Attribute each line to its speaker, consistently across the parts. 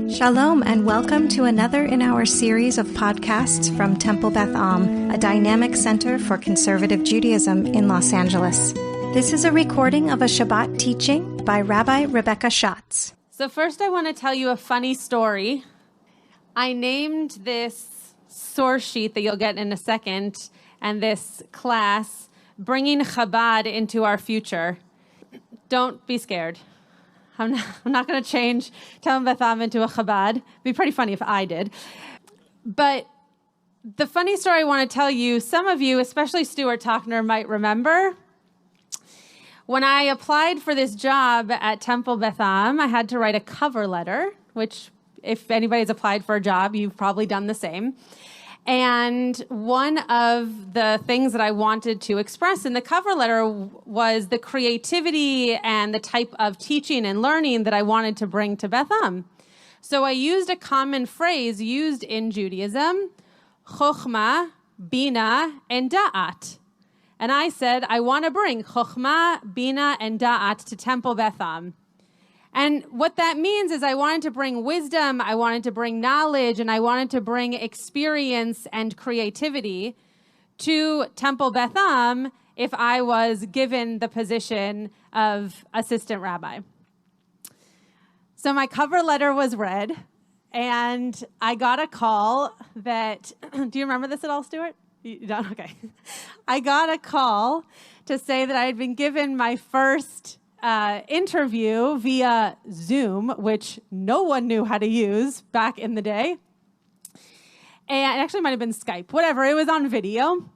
Speaker 1: Shalom and welcome to another in our series of podcasts from Temple Beth Am, a dynamic center for conservative Judaism in Los Angeles. This is a recording of a Shabbat teaching by Rabbi Rebecca Schatz.
Speaker 2: So first I want to tell you a funny story. I named this source sheet that you'll get in a second and this class, Bringing ChaBaD into Our Future. Don't be scared. I'm not going to change Temple Beth Am into a ChaBaD. It'd be pretty funny if I did. But the funny story I want to tell you, some of you, especially Stuart Tochner, might remember. When I applied for this job at Temple Beth Am, I had to write a cover letter, which if anybody's applied for a job, you've probably done the same. And one of the things that I wanted to express in the cover letter was the creativity and the type of teaching and learning that I wanted to bring to Beth Am. So I used a common phrase used in Judaism, chokhmah, bina, and da'at. And I said, I want to bring chokhmah, bina, and da'at to Temple Beth Am. And what that means is I wanted to bring wisdom, I wanted to bring knowledge, and I wanted to bring experience and creativity to Temple Beth Am if I was given the position of assistant rabbi. So my cover letter was read, and I got a call that, do you remember this at all, Stuart? You don't? Okay. I got a call to say that I had been given my first interview via Zoom, which no one knew how to use back in the day. And it actually might have been Skype, whatever. It was on video.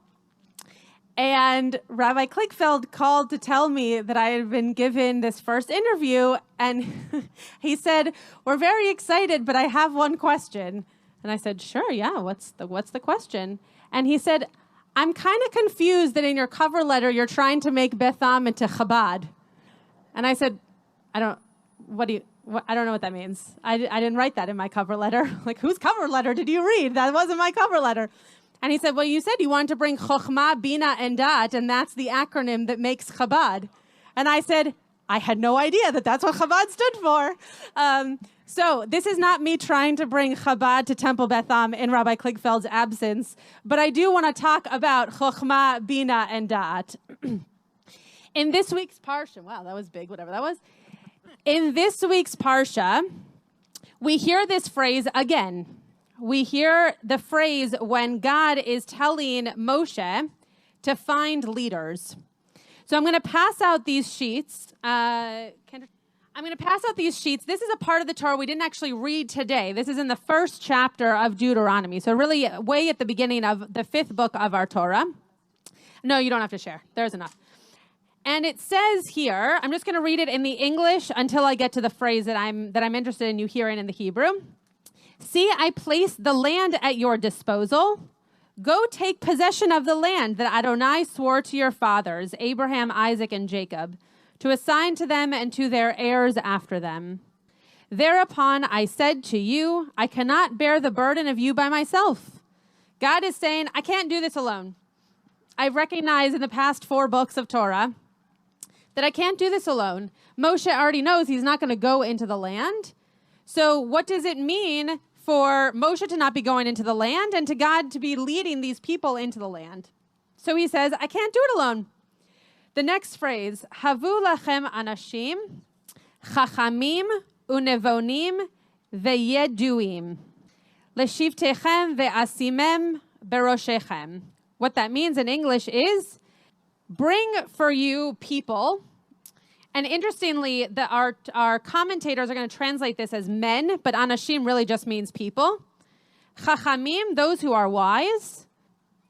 Speaker 2: And Rabbi Klickfeld called to tell me that I had been given this first interview. And he said, we're very excited, but I have one question. And I said, sure, yeah, what's the question? And he said, I'm kind of confused that in your cover letter, you're trying to make Beth Am into ChaBaD. And I said, I don't know what that means. I didn't write that in my cover letter. Like, whose cover letter did you read? That wasn't my cover letter. And he said, well, you said you wanted to bring chokhmah, bina, and da'at, and that's the acronym that makes ChaBaD. And I said, I had no idea that that's what ChaBaD stood for. So this is not me trying to bring ChaBaD to Temple Beth Am in Rabbi Klickfeld's absence, but I do want to talk about chokhmah, bina, and da'at. In this week's Parsha, wow, that was big, whatever that was. In this week's Parsha, we hear this phrase again. We hear the phrase when God is telling Moshe to find leaders. So I'm going to pass out these sheets. I'm going to pass out these sheets. This is a part of the Torah we didn't actually read today. This is in the first chapter of Deuteronomy. So really way at the beginning of the 5th book of our Torah. No, you don't have to share. There's enough. And it says here, I'm just going to read it in the English until I get to the phrase that I'm interested in you hearing in the Hebrew. See, I place the land at your disposal. Go take possession of the land that Adonai swore to your fathers, Abraham, Isaac, and Jacob, to assign to them and to their heirs after them. Thereupon I said to you, I cannot bear the burden of you by myself. God is saying, I can't do this alone. I've recognized in the past 4 books of Torah that I can't do this alone. Moshe already knows he's not going to go into the land. So what does it mean for Moshe to not be going into the land and to God to be leading these people into the land? So he says, I can't do it alone. The next phrase, Havu lachem anashim, chachamim unevonim veyeduim, leshivtechem ve'asimem beroshechem. What that means in English is, bring for you people. And interestingly, our commentators are going to translate this as men, but anashim really just means people. Chachamim, those who are wise.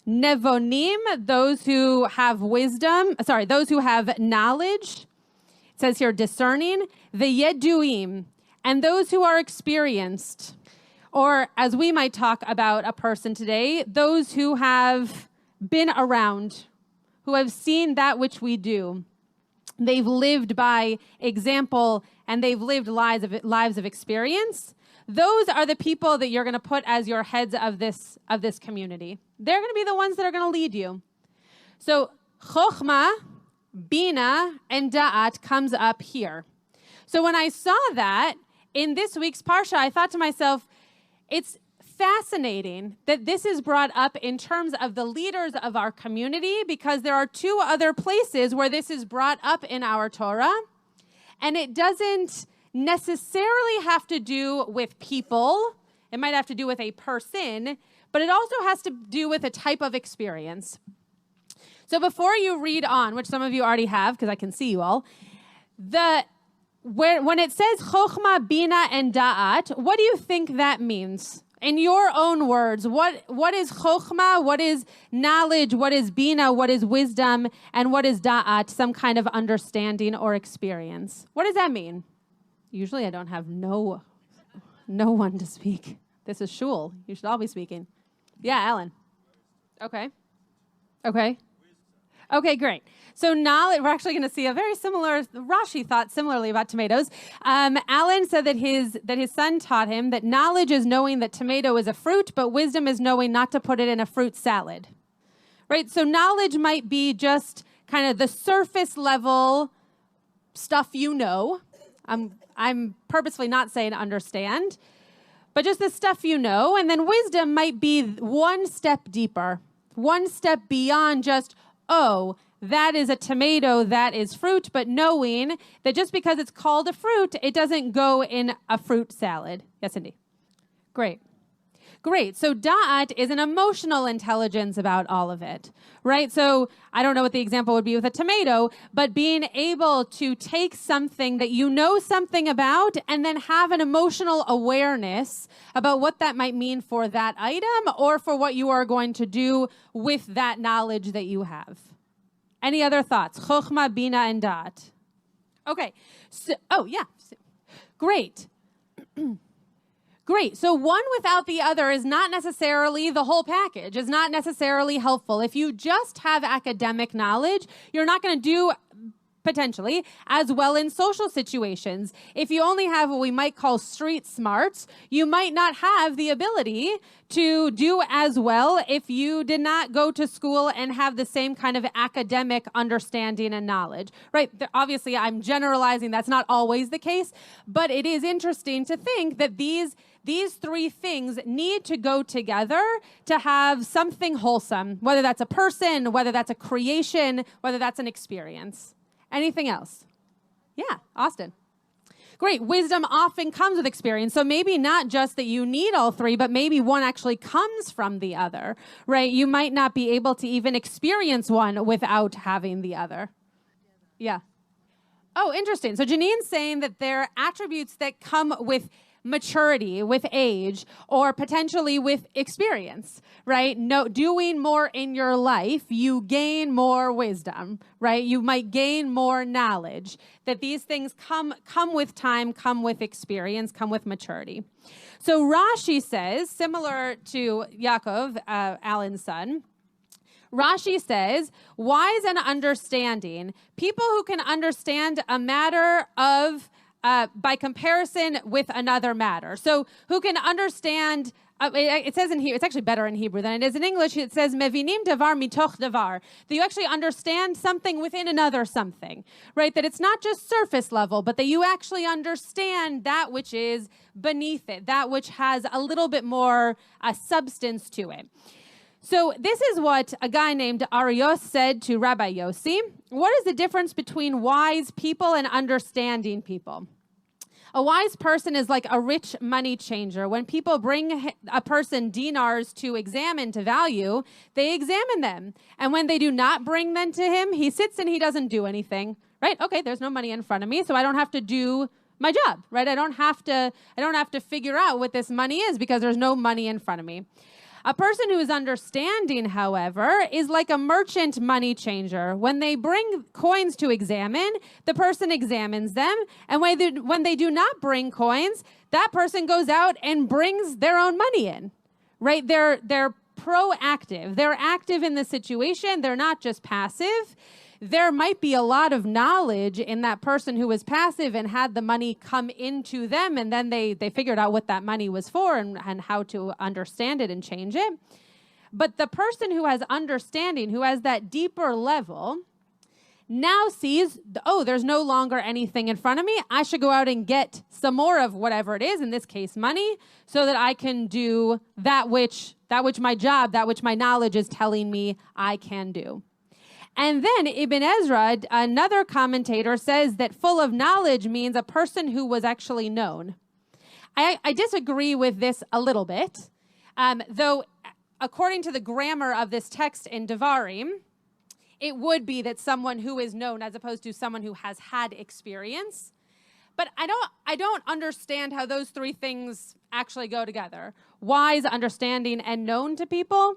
Speaker 2: Nevonim, those who have those who have knowledge. It says here discerning. Veyeduim, and those who are experienced. Or as we might talk about a person today, those who have been around, who have seen that which we do. They've lived by example and they've lived lives of experience. Those are the people that you're going to put as your heads of this community. They're going to be the ones that are going to lead you. So chokhmah, bina, and da'at comes up here. So when I saw that, in this week's Parsha, I thought to myself, it's fascinating that this is brought up in terms of the leaders of our community, because there are two other places where this is brought up in our Torah, and it doesn't necessarily have to do with people. It might have to do with a person, but it also has to do with a type of experience. So before you read on, which some of you already have, because I can see you all, when it says Chokhmah, Bina, and Da'at, what do you think that means? In your own words, what is Chokhmah, what is knowledge, what is Bina, what is wisdom, and what is Da'at, some kind of understanding or experience? What does that mean? Usually I don't have no one to speak. This is shul. You should all be speaking. Yeah, Alan. Okay, great. So knowledge, we're actually going to see a very similar, Rashi thought similarly about tomatoes. Alan said that his son taught him that knowledge is knowing that tomato is a fruit, but wisdom is knowing not to put it in a fruit salad. Right? So knowledge might be just kind of the surface level stuff you know. I'm purposefully not saying understand, but just the stuff you know. And then wisdom might be one step deeper, one step beyond just, oh, that is a tomato, that is fruit, but knowing that just because it's called a fruit, it doesn't go in a fruit salad. Yes, Cindy. Great. So da'at is an emotional intelligence about all of it, right? So I don't know what the example would be with a tomato, but being able to take something that you know something about and then have an emotional awareness about what that might mean for that item or for what you are going to do with that knowledge that you have. Any other thoughts? Chokhmah, Bina, and Da'at. Okay. So, Great. Great. So one without the other is not necessarily the whole package, is not necessarily helpful. If you just have academic knowledge, you're not going to do potentially as well in social situations. If you only have what we might call street smarts, you might not have the ability to do as well if you did not go to school and have the same kind of academic understanding and knowledge, right? Obviously, I'm generalizing. That's not always the case, but it is interesting to think that these three things need to go together to have something wholesome, whether that's a person, whether that's a creation, whether that's an experience. Anything else? Yeah, Austin. Great. Wisdom often comes with experience. So maybe not just that you need all three, but maybe one actually comes from the other, right? You might not be able to even experience one without having the other. Yeah. Oh, interesting. So Janine's saying that there are attributes that come with maturity, with age, or potentially with experience, right? No, doing more in your life, you gain more wisdom, right? You might gain more knowledge. That these things come with time, come with experience, come with maturity. So Rashi says, similar to Yaakov, Alan's son, Rashi says, wise and understanding, people who can understand a matter of by comparison with another matter. So who can understand, it says in here, it's actually better in Hebrew than it is in English. It says, mevinim davar mitoch davar, that you actually understand something within another something, right? That it's not just surface level, but that you actually understand that which is beneath it, that which has a little bit more substance to it. So this is what a guy named Arios said to Rabbi Yossi. What is the difference between wise people and understanding people? A wise person is like a rich money changer. When people bring a person dinars to examine, to value, they examine them. And when they do not bring them to him, he sits and he doesn't do anything, right? Okay, there's no money in front of me, so I don't have to do my job, right? I don't have to figure out what this money is because there's no money in front of me. A person who is understanding, however, is like a merchant money changer. When they bring coins to examine, the person examines them. And when they do not bring coins, that person goes out and brings their own money in, right? They're proactive. They're active in the situation. They're not just passive. There might be a lot of knowledge in that person who was passive and had the money come into them, and then they figured out what that money was for and how to understand it and change it. But the person who has understanding, who has that deeper level, now sees, oh, there's no longer anything in front of me. I should go out and get some more of whatever it is, in this case, money, so that I can do that which my job, that which my knowledge is telling me I can do. And then Ibn Ezra, another commentator, says that full of knowledge means a person who was actually known. I disagree with this a little bit, though according to the grammar of this text in Devarim, it would be that someone who is known as opposed to someone who has had experience. But I don't understand how those three things actually go together. Wise, understanding, and known to people.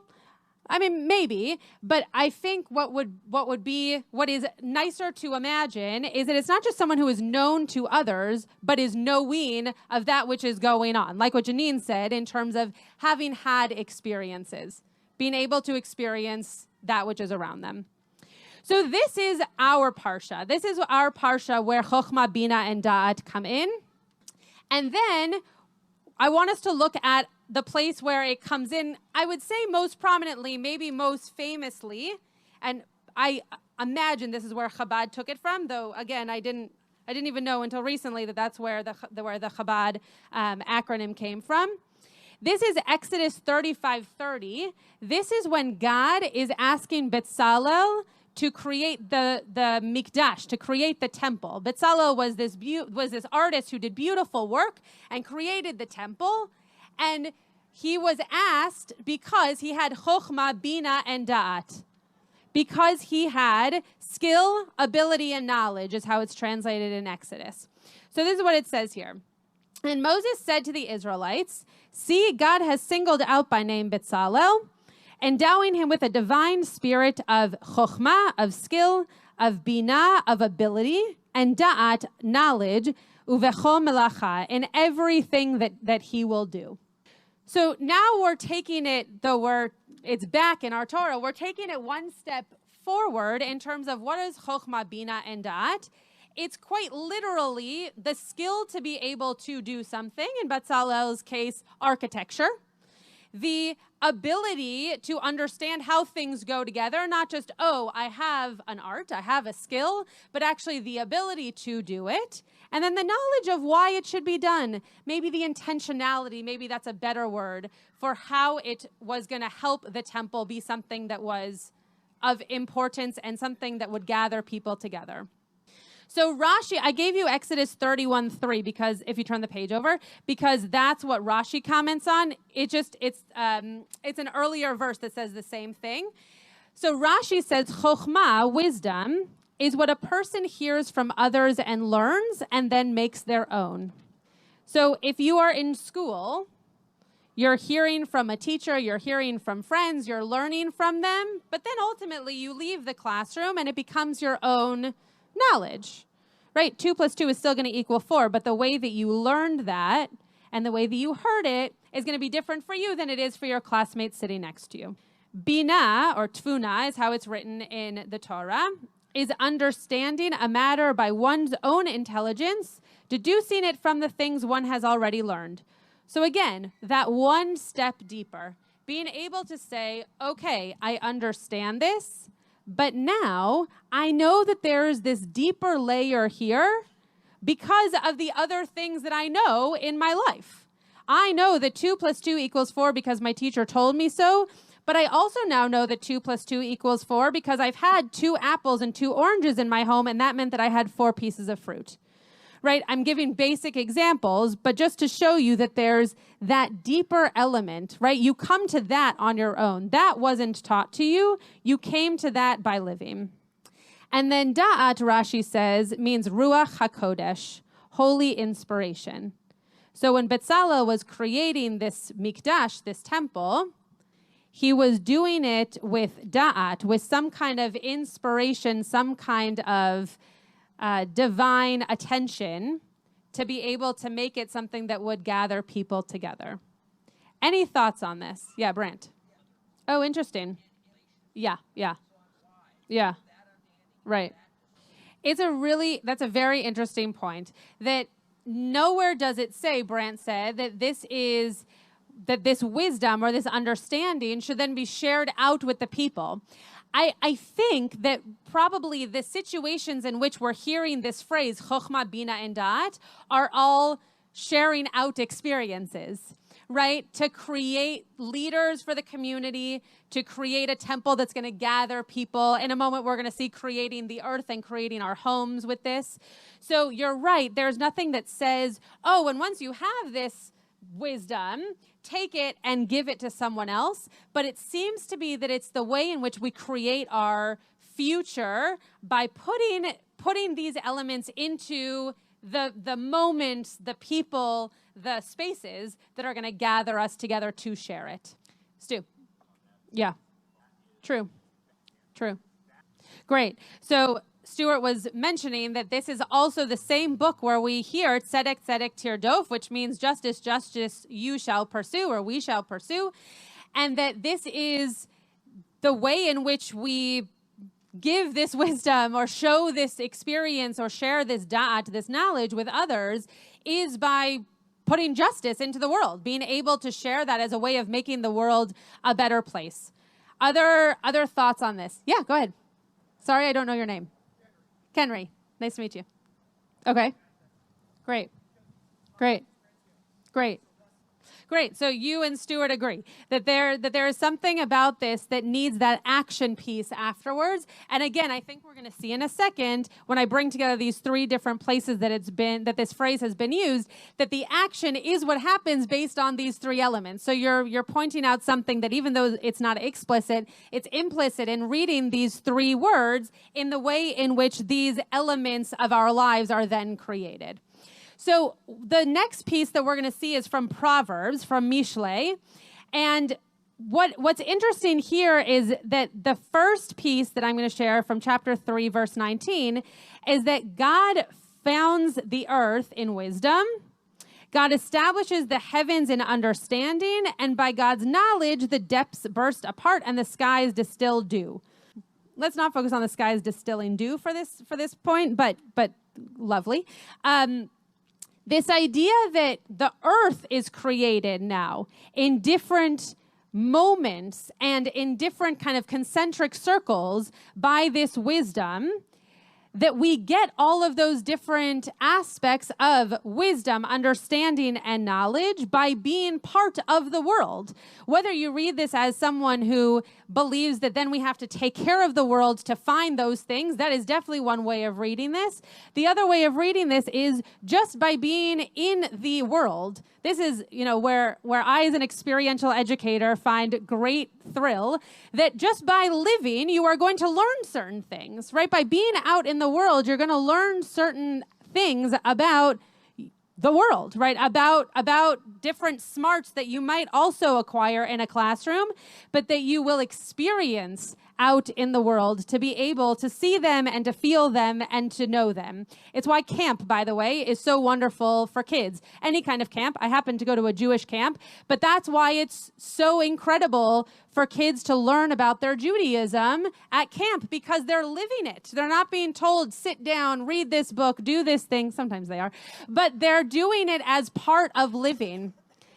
Speaker 2: I mean, maybe, but I think what is nicer to imagine is that it's not just someone who is known to others, but is knowing of that which is going on. Like what Janine said in terms of having had experiences, being able to experience that which is around them. So this is our parsha. This is our parsha where Chokhmah, Bina, and Da'at come in. And then I want us to look at the place where it comes in, I would say most prominently, maybe most famously, and I imagine this is where ChaBaD took it from, though, again, I didn't even know until recently that that's where the ChaBaD acronym came from. This is Exodus 35:30. This is when God is asking Bezalel to create the mikdash, to create the temple. Bezalel was this artist who did beautiful work and created the temple. And he was asked because he had chokhmah, bina, and da'at. Because he had skill, ability, and knowledge is how it's translated in Exodus. So this is what it says here. And Moses said to the Israelites, "See, God has singled out by name Bezalel, endowing him with a divine spirit of chokhmah, of skill, of bina, of ability, and da'at, knowledge, uvecho melacha, in everything that he will do." So now we're taking it, though it's back in our Torah, we're taking it one step forward in terms of what is chokhmah, bina, and da'at. It's quite literally the skill to be able to do something, in Bezalel's case, architecture. The ability to understand how things go together, not just, oh, I have an art, I have a skill, but actually the ability to do it. And then the knowledge of why it should be done. Maybe the intentionality, maybe that's a better word, for how it was going to help the temple be something that was of importance and something that would gather people together. So Rashi, I gave you Exodus 31:3 because if you turn the page over, because that's what Rashi comments on. It's an earlier verse that says the same thing. So Rashi says, Chokhmah, wisdom, is what a person hears from others and learns and then makes their own. So if you are in school, you're hearing from a teacher, you're hearing from friends, you're learning from them, but then ultimately you leave the classroom and it becomes your own knowledge, right? 2 + 2 is still going to equal 4, but the way that you learned that and the way that you heard it is going to be different for you than it is for your classmates sitting next to you. Bina, or tfuna, is how it's written in the Torah, is understanding a matter by one's own intelligence, deducing it from the things one has already learned. So again, that one step deeper, being able to say, okay, I understand this, but now I know that there is this deeper layer here because of the other things that I know in my life. I know that 2 + 2 = 4 because my teacher told me so, but I also now know that 2 + 2 = 4 because I've had 2 apples and 2 oranges in my home, and that meant that I had 4 pieces of fruit. Right? I'm giving basic examples, but just to show you that there's that deeper element, right? You come to that on your own. That wasn't taught to you. You came to that by living. And then da'at, Rashi says, means ruach hakodesh, holy inspiration. So when Bezalel was creating this mikdash, this temple, he was doing it with da'at, with some kind of inspiration, some kind of divine attention to be able to make it something that would gather people together. Any thoughts on this? Yeah, Brent. Oh, interesting. Yeah. Right. That's a very interesting point. That nowhere does it say, Brent said, that this wisdom or this understanding should then be shared out with the people. I think that probably the situations in which we're hearing this phrase, chokhmah, bina, and da'at, are all sharing out experiences, right? To create leaders for the community, to create a temple that's going to gather people. In a moment, we're going to see creating the earth and creating our homes with this. So you're right. There's nothing that says, oh, and once you have this wisdom, take it and give it to someone else. But it seems to be that it's the way in which we create our future by putting these elements into the moments, the people, the spaces that are going to gather us together to share it. Stu? Yeah. True. Great. So Stuart was mentioning that this is also the same book where we hear tzedek, tzedek, tirdof, which means justice, justice, you shall pursue, or we shall pursue. And that this is the way in which we give this wisdom or show this experience or share this da'at, this knowledge with others, is by putting justice into the world, being able to share that as a way of making the world a better place. Other thoughts on this? Yeah, go ahead. Sorry, I don't know your name. Kenry. Nice to meet you. Okay. Great. So you and Stuart agree that there is something about this that needs that action piece afterwards. And again, I think we're going to see in a second when I bring together these three different places that this phrase has been used, that the action is what happens based on these three elements. So you're pointing out something that even though it's not explicit, it's implicit in reading these three words in the way in which these elements of our lives are then created. So the next piece that we're going to see is from Proverbs, from Mishle. And what's interesting here is that the first piece that I'm going to share from chapter 3, verse 19, is that God founds the earth in wisdom. God establishes the heavens in understanding, and by God's knowledge, the depths burst apart and the skies distill dew. Let's not focus on the skies distilling dew for this point, but lovely. This idea that the earth is created now in different moments and in different kind of concentric circles by this wisdom, that we get all of those different aspects of wisdom, understanding, and knowledge by being part of the world. Whether you read this as someone who believes that then we have to take care of the world to find those things, that is definitely one way of reading this. The other way of reading this is just by being in the world. This is, where I, as an experiential educator, find great thrill that just by living, you are going to learn certain things, right? By being out in the world, you're going to learn certain things about the world, right? About different smarts that you might also acquire in a classroom, but that you will experience out in the world to be able to see them and to feel them and to know them. It's why camp, by the way, is so wonderful for kids. Any kind of camp. I happen to go to a Jewish camp, but that's why it's so incredible for kids to learn about their Judaism at camp, because they're living it. They're not being told, sit down, read this book, do this thing. Sometimes they are, but they're doing it as part of living.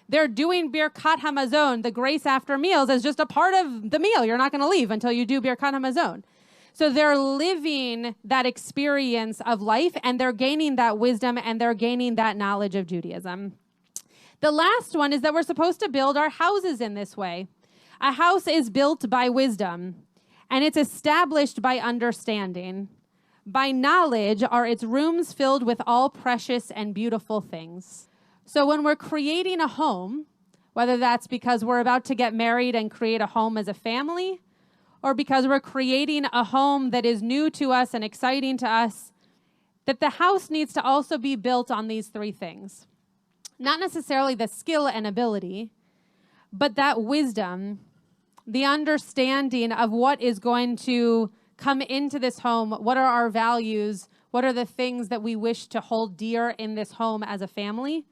Speaker 2: They're doing Birkat Hamazon, the grace after meals, as just a part of the meal. You're not going to leave until you do Birkat Hamazon. So they're living that experience of life, and they're gaining that wisdom, and they're gaining that knowledge of Judaism. The last one is that we're supposed to build our houses in this way. A house is built by wisdom, and it's established by understanding. By knowledge are its rooms filled with all precious and beautiful things. So when we're creating a home, whether that's because we're about to get married and create a home as a family, or because we're creating a home that is new to us and exciting to us, that the house needs to also be built on these three things. Not necessarily the skill and ability, but that wisdom, the understanding of what is going to come into this home, what are our values, what are the things that we wish to hold dear in this home as a family,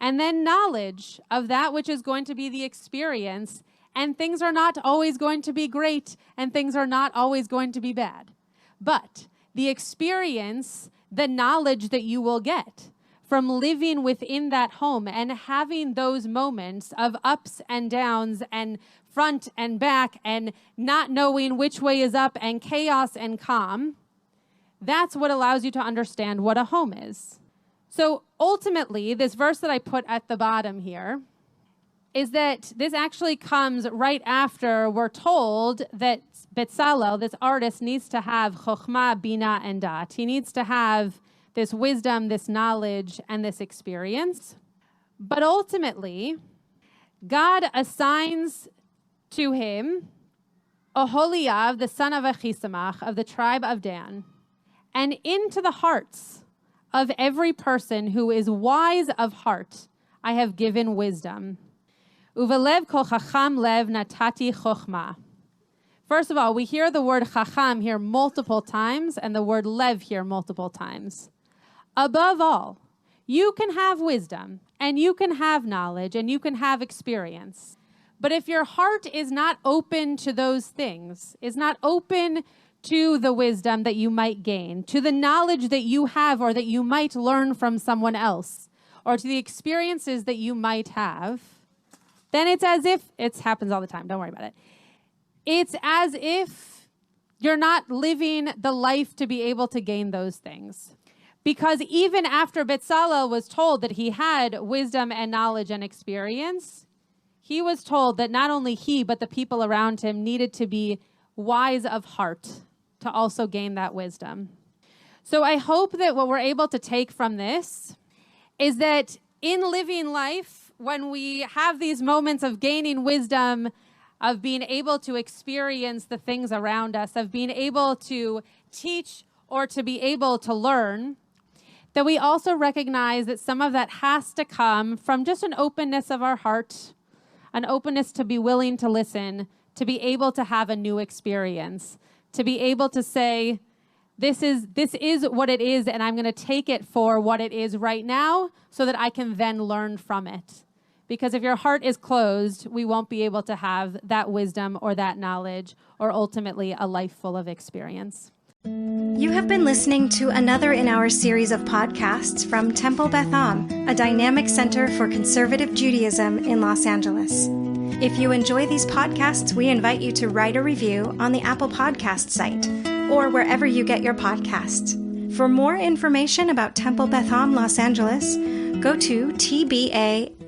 Speaker 2: and then knowledge of that which is going to be the experience. And things are not always going to be great, and things are not always going to be bad. But the experience, the knowledge that you will get from living within that home and having those moments of ups and downs and front and back and not knowing which way is up and chaos and calm, that's what allows you to understand what a home is. So ultimately, this verse that I put at the bottom here is that this actually comes right after we're told that Bezalel, this artist, needs to have chokhmah, bina, and dat. He needs to have this wisdom, this knowledge, and this experience. But ultimately, God assigns to him Oholiav, the son of Achisamach, of the tribe of Dan, and into the hearts of every person who is wise of heart, I have given wisdom. Uvelev kol chacham lev natati chokhmah. First of all, we hear the word chacham here multiple times and the word lev here multiple times. Above all, you can have wisdom and you can have knowledge and you can have experience. But if your heart is not open to those things, is not open to the wisdom that you might gain, to the knowledge that you have or that you might learn from someone else, or to the experiences that you might have, then it's as if, it happens all the time, don't worry about it. It's as if you're not living the life to be able to gain those things. Because even after Bezalel was told that he had wisdom and knowledge and experience, he was told that not only he, but the people around him needed to be wise of heart to also gain that wisdom. So I hope that what we're able to take from this is that in living life, when we have these moments of gaining wisdom, of being able to experience the things around us, of being able to teach or to be able to learn, that we also recognize that some of that has to come from just an openness of our heart, an openness to be willing to listen, to be able to have a new experience, to be able to say, this is what it is, and I'm going to take it for what it is right now so that I can then learn from it. Because if your heart is closed, we won't be able to have that wisdom or that knowledge or ultimately a life full of experience.
Speaker 1: You have been listening to another in our series of podcasts from Temple Beth Am, a dynamic center for conservative Judaism in Los Angeles. If you enjoy these podcasts, we invite you to write a review on the Apple Podcast site or wherever you get your podcasts. For more information about Temple Beth Am Los Angeles, go to tbala.org.